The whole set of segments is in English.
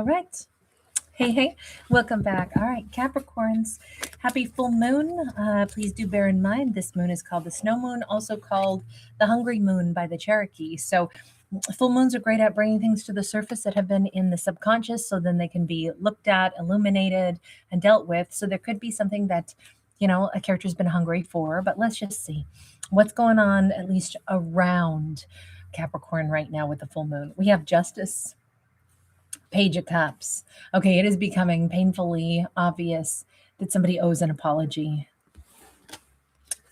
right. Hey, welcome back. All right, Capricorns, happy full moon. Please do bear in mind this moon is called the snow moon, also called the hungry moon by the Cherokee. So, full moons are great at bringing things to the surface that have been in the subconscious so then they can be looked at, illuminated, and dealt with. So, there could be something that, a character's been hungry for, but let's just see what's going on, at least around Capricorn right now with the full moon. We have justice. Page of Cups. Okay, it is becoming painfully obvious that somebody owes an apology.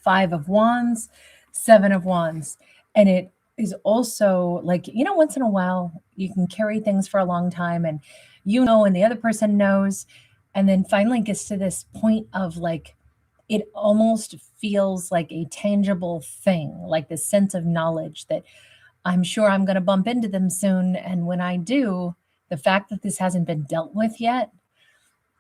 Five of Wands, Seven of Wands. And it is also like, once in a while, you can carry things for a long time and and the other person knows. And then finally gets to this point of like, it almost feels like a tangible thing, like this sense of knowledge that I'm sure I'm going to bump into them soon. And when I do, the fact that this hasn't been dealt with yet,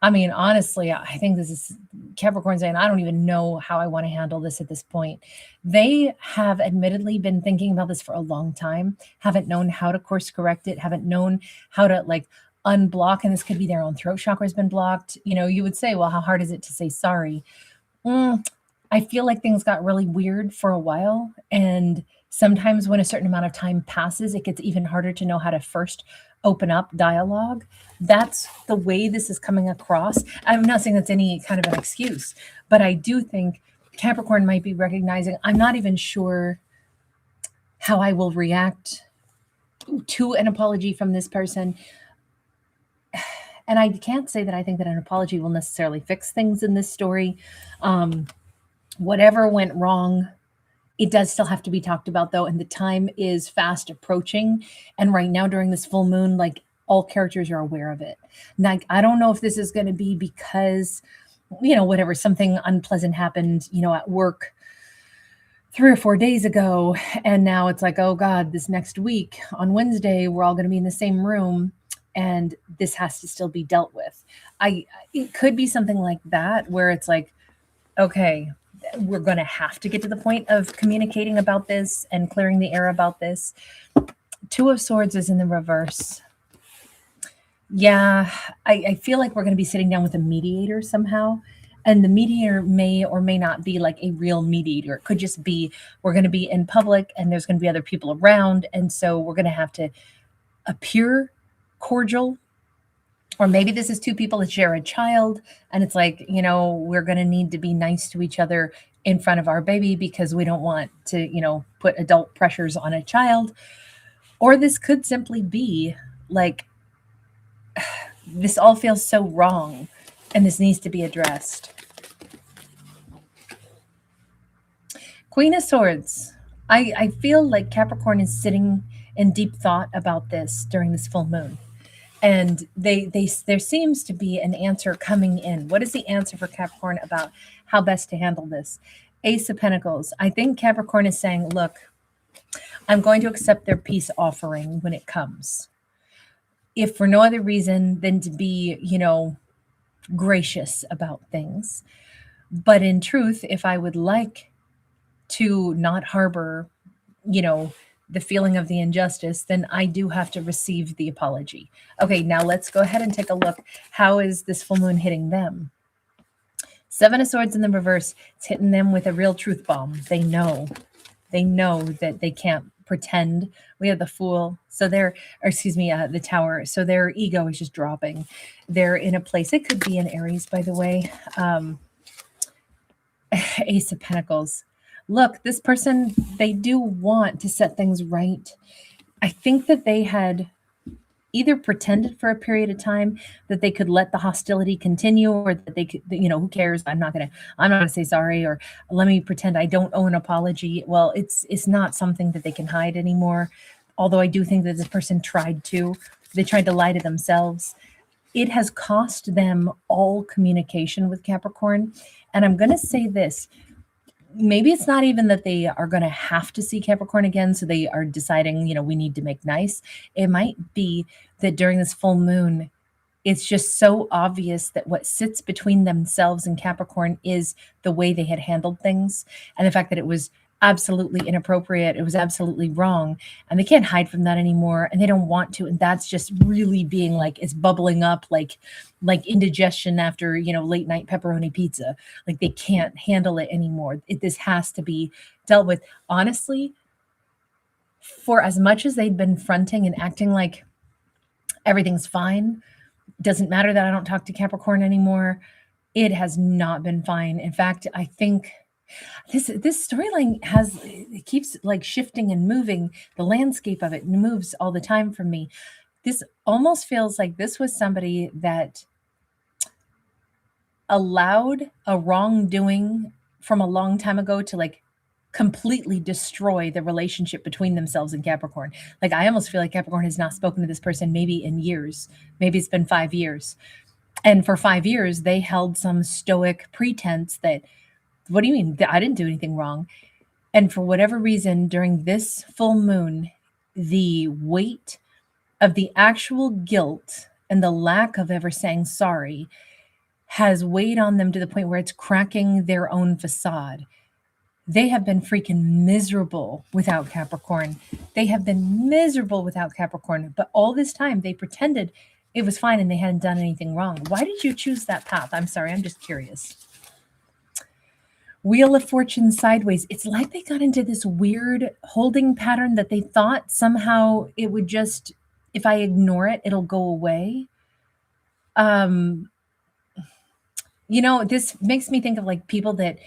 I mean, honestly, I think this is Capricorn saying, I don't even know how I want to handle this at this point. They have admittedly been thinking about this for a long time, haven't known how to course correct it, haven't known how to like unblock. And this could be their own throat chakra has been blocked. You would say, well, how hard is it to say sorry? I feel like things got really weird for a while. And sometimes when a certain amount of time passes, it gets even harder to know how to first open up dialogue. That's the way this is coming across. I'm not saying that's any kind of an excuse, but I do think Capricorn might be recognizing I'm not even sure how I will react to an apology from this person. And I can't say that I think that an apology will necessarily fix things in this story. Whatever went wrong, it does still have to be talked about though, and the time is fast approaching. And right now during this full moon, like all characters are aware of it. Like I don't know if this is going to be because, whatever, something unpleasant happened, at work 3 or 4 days ago, and now it's like, oh God, this next week on Wednesday, we're all going to be in the same room. And this has to still be dealt with. It could be something like that, where it's like, okay, we're going to have to get to the point of communicating about this and clearing the air about this. Two of Swords is in the reverse. Yeah, I feel like we're going to be sitting down with a mediator somehow. And the mediator may or may not be like a real mediator. It could just be we're going to be in public and there's going to be other people around. And so we're going to have to appear cordial. Or maybe this is two people that share a child and it's like, we're going to need to be nice to each other in front of our baby because we don't want to, put adult pressures on a child. Or this could simply be like, this all feels so wrong and this needs to be addressed. Queen of Swords. I feel like Capricorn is sitting in deep thought about this during this full moon. And there seems to be an answer coming in. What is the answer for Capricorn about how best to handle this? Ace of Pentacles. I think Capricorn is saying, look, I'm going to accept their peace offering when it comes. If for no other reason than to be, gracious about things. But in truth, if I would like to not harbor, the feeling of the injustice, then I do have to receive the apology. Okay, now let's go ahead and take a look. How is this full moon hitting them? Seven of Swords in the reverse. It's hitting them with a real truth bomb. They know that they can't pretend. We have the Fool. So the Tower. So their ego is just dropping. They're in a place. It could be an Aries, by the way. Ace of Pentacles. Look, this person, they do want to set things right. I think that they had either pretended for a period of time that they could let the hostility continue, or that they could, who cares? I'm not gonna say sorry, or let me pretend I don't owe an apology. Well, it's not something that they can hide anymore. Although I do think that this person tried to. They tried to lie to themselves. It has cost them all communication with Capricorn. And I'm gonna say this. Maybe it's not even that they are going to have to see Capricorn again. So they are deciding, we need to make nice. It might be that during this full moon, it's just so obvious that what sits between themselves and Capricorn is the way they had handled things. And the fact that it was absolutely inappropriate. It was absolutely wrong. And they can't hide from that anymore. And they don't want to. And that's just really being like, it's bubbling up like indigestion after, late night pepperoni pizza. Like they can't handle it anymore. This has to be dealt with. Honestly, for as much as they'd been fronting and acting like everything's fine, doesn't matter that I don't talk to Capricorn anymore. It has not been fine. In fact, I think this storyline it keeps like shifting and moving. The landscape of it moves all the time for me. This almost feels like this was somebody that allowed a wrongdoing from a long time ago to like completely destroy the relationship between themselves and Capricorn. Like I almost feel like Capricorn has not spoken to this person maybe in years. Maybe it's been 5 years. And for 5 years, they held some stoic pretense that, what do you mean? I didn't do anything wrong. And for whatever reason, during this full moon, the weight of the actual guilt and the lack of ever saying sorry has weighed on them to the point where it's cracking their own facade. They have been freaking miserable without Capricorn. They have been miserable without Capricorn. But all this time, they pretended it was fine and they hadn't done anything wrong. Why did you choose that path? I'm sorry, I'm just curious. Wheel of Fortune sideways. It's like they got into this weird holding pattern that they thought somehow it would just, if I ignore it, it'll go away. This makes me think of like people that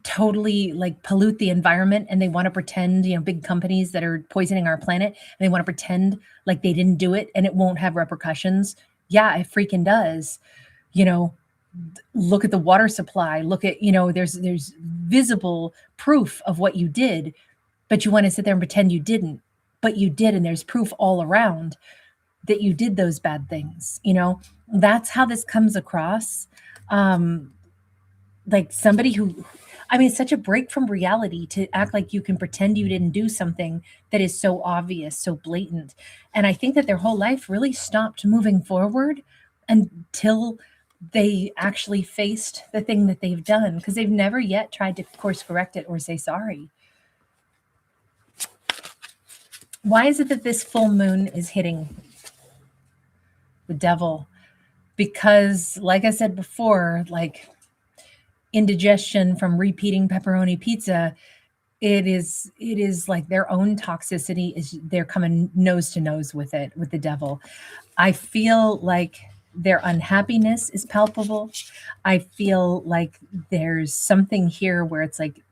totally like pollute the environment and they want to pretend, big companies that are poisoning our planet, and they want to pretend like they didn't do it and it won't have repercussions. Yeah, it freaking does. Look at the water supply. Look at, there's visible proof of what you did, but you want to sit there and pretend you didn't, but you did. And there's proof all around that you did those bad things. That's how this comes across. Like somebody who, it's such a break from reality to act like you can pretend you didn't do something that is so obvious, so blatant. And I think that their whole life really stopped moving forward until they actually faced the thing that they've done, because they've never yet tried to course correct it or say sorry. Why is it that this full moon is hitting the Devil? Because, like I said before, like indigestion from repeating pepperoni pizza, it is like their own toxicity they're coming nose to nose with it, with the Devil. I feel like their unhappiness is palpable. I feel like there's something here where it's like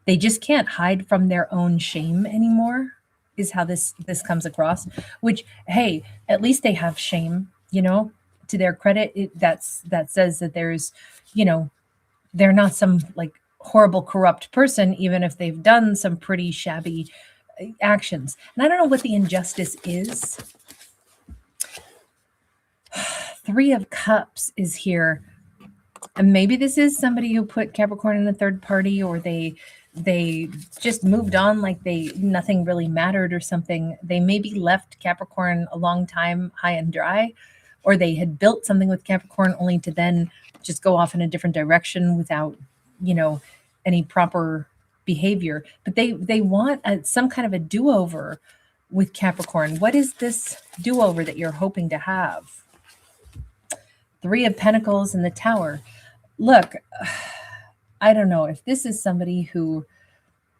they just can't hide from their own shame anymore, is how this comes across. Which, hey, at least they have shame, to their credit. That says that there's, they're not some like horrible corrupt person, even if they've done some pretty shabby actions. And I don't know what the injustice is. 3 of Cups is here. And maybe this is somebody who put Capricorn in a third party, or they just moved on like nothing really mattered or something. They maybe left Capricorn a long time high and dry, or they had built something with Capricorn only to then just go off in a different direction without, any proper behavior. But they want some kind of a do-over with Capricorn. What is this do-over that you're hoping to have? 3 of Pentacles in the Tower. Look, I don't know if this is somebody who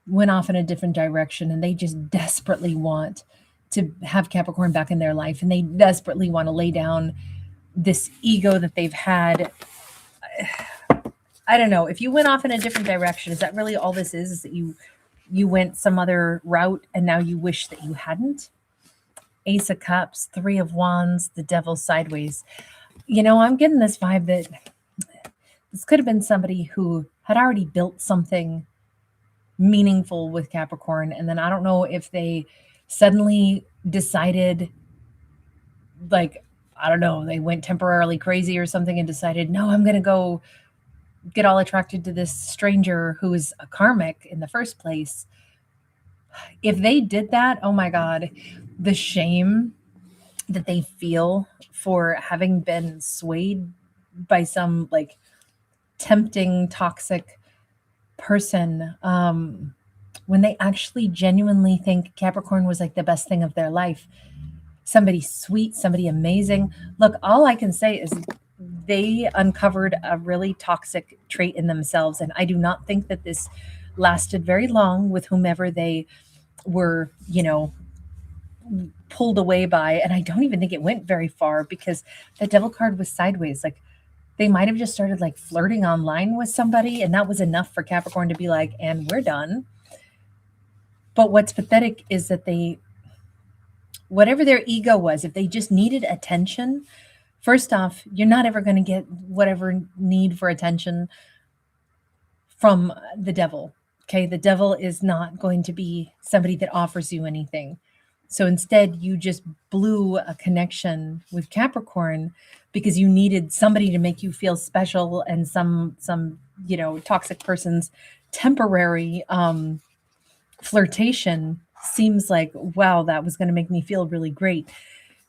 went off in a different direction and they just desperately want to have Capricorn back in their life, and they desperately want to lay down this ego that they've had. I don't know. If you went off in a different direction, is that really all this is that you went some other route and now you wish that you hadn't? Ace of Cups, 3 of Wands, the Devil sideways. I'm getting this vibe that this could have been somebody who had already built something meaningful with Capricorn. And then I don't know if they suddenly decided, like, I don't know, they went temporarily crazy or something and decided, no, I'm going to go get all attracted to this stranger who is a karmic in the first place. If they did that, oh my God, the shame that they feel for having been swayed by some like tempting, toxic person, when they actually genuinely think Capricorn was like the best thing of their life, somebody sweet, somebody amazing. Look, all I can say is they uncovered a really toxic trait in themselves. And I do not think that this lasted very long with whomever they were, pulled away by. And I don't even think it went very far because the devil card was sideways. Like they might have just started like flirting online with somebody, and that was enough for Capricorn to be like, and we're done. But what's pathetic is that whatever their ego was, if they just needed attention, first off, you're not ever going to get whatever need for attention from the devil. Okay. The devil is not going to be somebody that offers you anything. So instead, you just blew a connection with Capricorn because you needed somebody to make you feel special, and some toxic person's temporary flirtation seems like, wow, that was going to make me feel really great.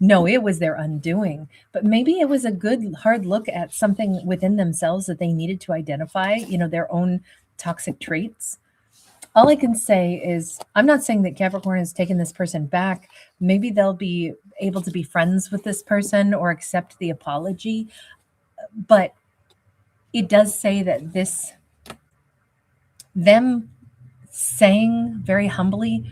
No, it was their undoing. But maybe it was a good hard look at something within themselves that they needed to identify, their own toxic traits. All I can say is, I'm not saying that Capricorn has taken this person back. Maybe they'll be able to be friends with this person or accept the apology. But it does say that them saying very humbly,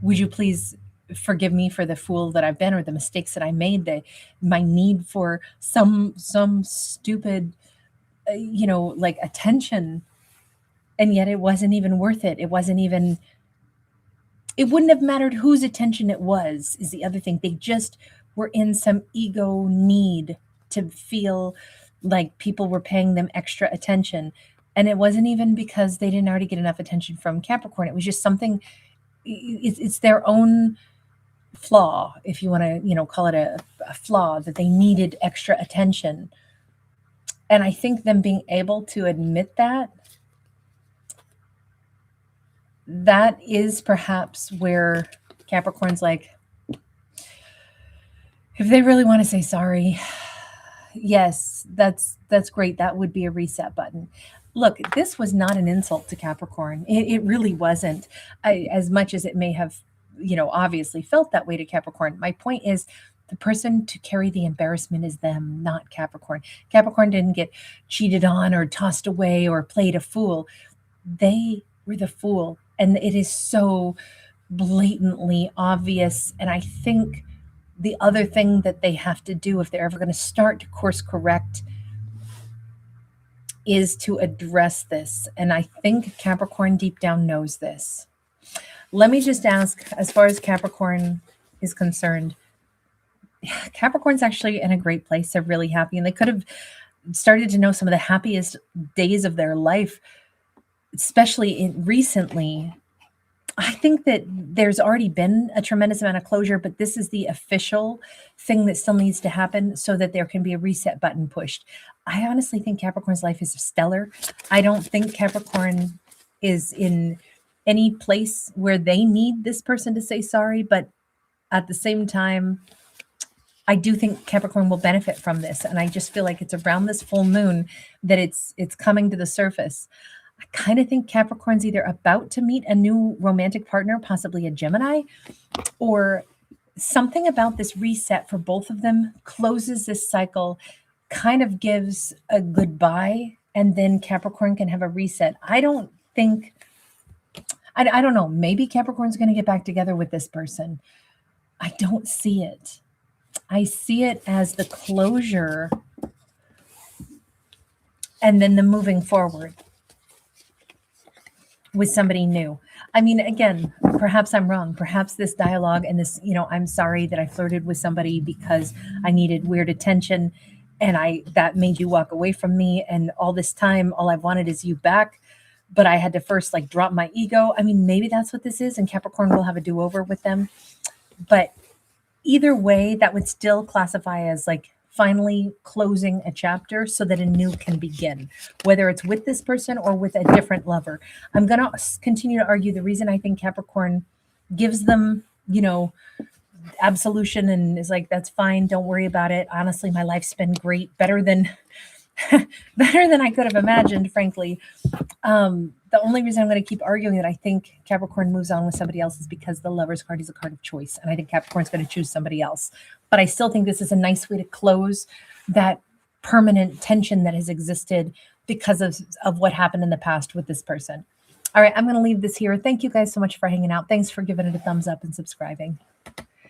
would you please forgive me for the fool that I've been, or the mistakes that I made, my need for some stupid, like attention. And yet it wasn't even worth it. It wouldn't have mattered whose attention it was, is the other thing. They just were in some ego need to feel like people were paying them extra attention. And it wasn't even because they didn't already get enough attention from Capricorn. It was just something, it's their own flaw, if you want to, call it a flaw, that they needed extra attention. And I think them being able to admit that is perhaps where Capricorn's like, if they really want to say sorry, yes, that's great. That would be a reset button. Look, this was not an insult to Capricorn. It really wasn't, as much as it may have, obviously felt that way to Capricorn. My point is, the person to carry the embarrassment is them, not Capricorn. Capricorn didn't get cheated on or tossed away or played a fool. They were the fool. And it is so blatantly obvious. And I think the other thing that they have to do, if they're ever going to start to course correct, is to address this. And I think Capricorn deep down knows this. Let me just ask, as far as Capricorn is concerned, Capricorn's actually in a great place. They're really happy, and they could have started to know some of the happiest days of their life, especially recently. I think that there's already been a tremendous amount of closure, but this is the official thing that still needs to happen so that there can be a reset button pushed. I honestly think Capricorn's life is stellar. I don't think Capricorn is in any place where they need this person to say sorry, but at the same time, I do think Capricorn will benefit from this. And I just feel like it's around this full moon that it's coming to the surface. I kind of think Capricorn's either about to meet a new romantic partner, possibly a Gemini, or something about this reset for both of them closes this cycle, kind of gives a goodbye, and then Capricorn can have a reset. I don't know. Maybe Capricorn's going to get back together with this person. I don't see it. I see it as the closure and then the moving forward with somebody new. I mean, again, perhaps I'm wrong. Perhaps this dialogue and this, I'm sorry that I flirted with somebody because I needed weird attention, and that made you walk away from me. And all this time, all I've wanted is you back. But I had to first drop my ego. I mean, maybe that's what this is, and Capricorn will have a do-over with them. But either way, that would still classify as finally closing a chapter so that a new can begin, whether it's with this person or with a different lover. I'm going to continue to argue the reason I think Capricorn gives them, absolution and is like, that's fine. Don't worry about it. Honestly, my life's been great, better than I could have imagined, frankly. the only reason I'm going to keep arguing that I think Capricorn moves on with somebody else is because the Lover's card is a card of choice. And I think Capricorn's going to choose somebody else. But I still think this is a nice way to close that permanent tension that has existed because of what happened in the past with this person. All right, I'm going to leave this here. Thank you guys so much for hanging out. Thanks for giving it a thumbs up and subscribing.